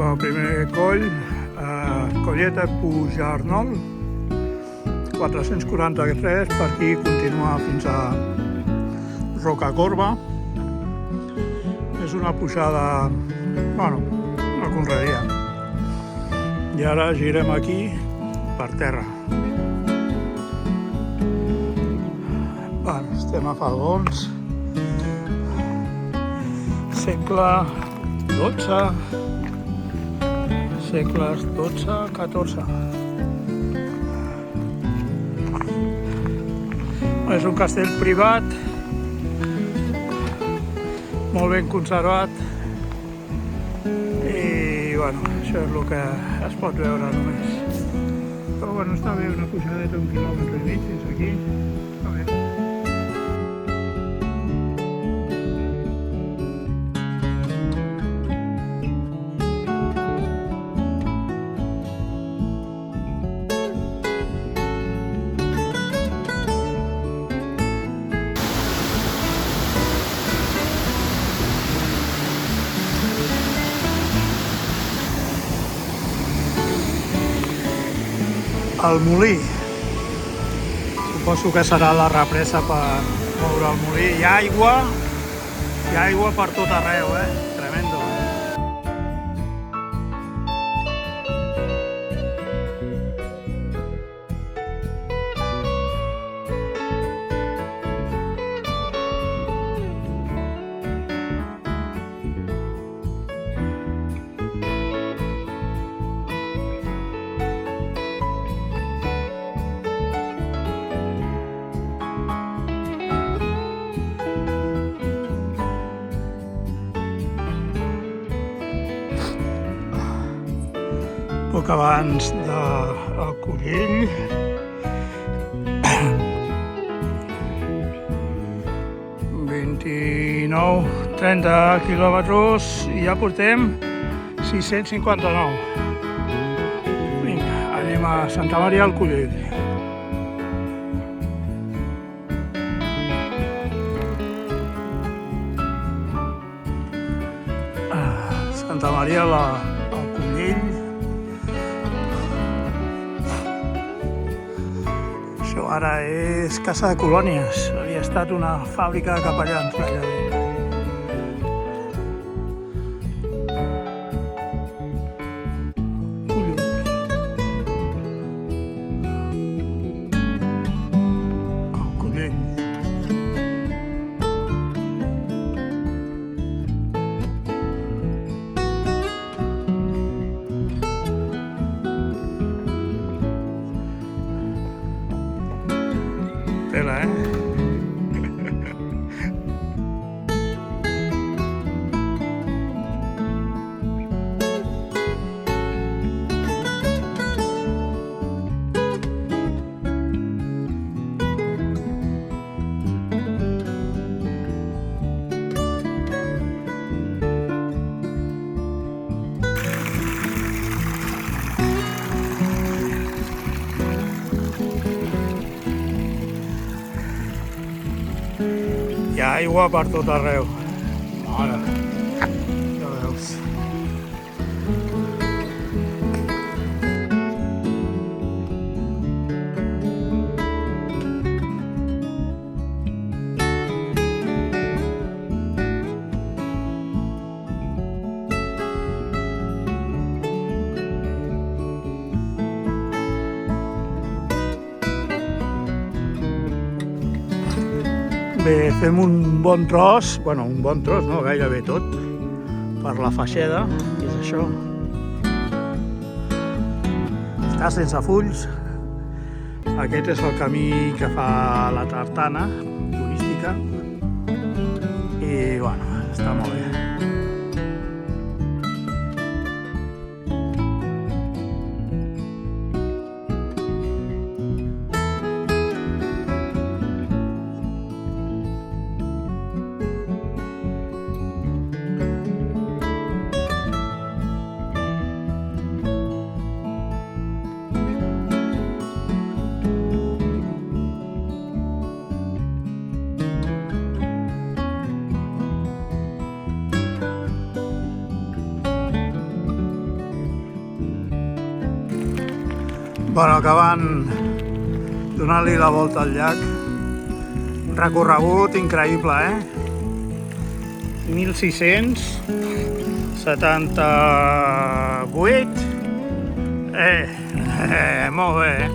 Bueno, el primer coll, Colleta Pujarnol, 443, per aquí continua fins a Rocacorba. És una pujada, bueno, una conreria. I ara girem aquí per terra. Bueno, estem a Falgons, segle XII, segles XII-XIV. És un castell privat, molt ben conservat, i bueno, això és el que es pot veure només. Però bueno, està bé, una pujadeta d'1,5 quilòmetres fins aquí, està bé. El molí, suposo que serà la represa per moure el molí. Hi ha aigua per tot arreu, tremendo. Poc abans del Collell, ...29-30 quilòmetres i ja portem 659. Vinga, anem a Santa Maria al Collell. Santa Maria al Collell. Això ara és Casa de Colònies. Havia estat una fàbrica de capellans gairebé. El Collell. Tela, Hi ha aigua per tot arreu. Mare, ja veus. Bé, fem un bon tros, bueno, un bon tros, no, gairebé tot, per la Faixeda, que és això. Està sense fulls. Aquest és el camí que fa la tartana turística i, bueno, està molt bé. Bueno, acabant donant-li la volta al llac. Recorregut increïble, 1678. Molt bé,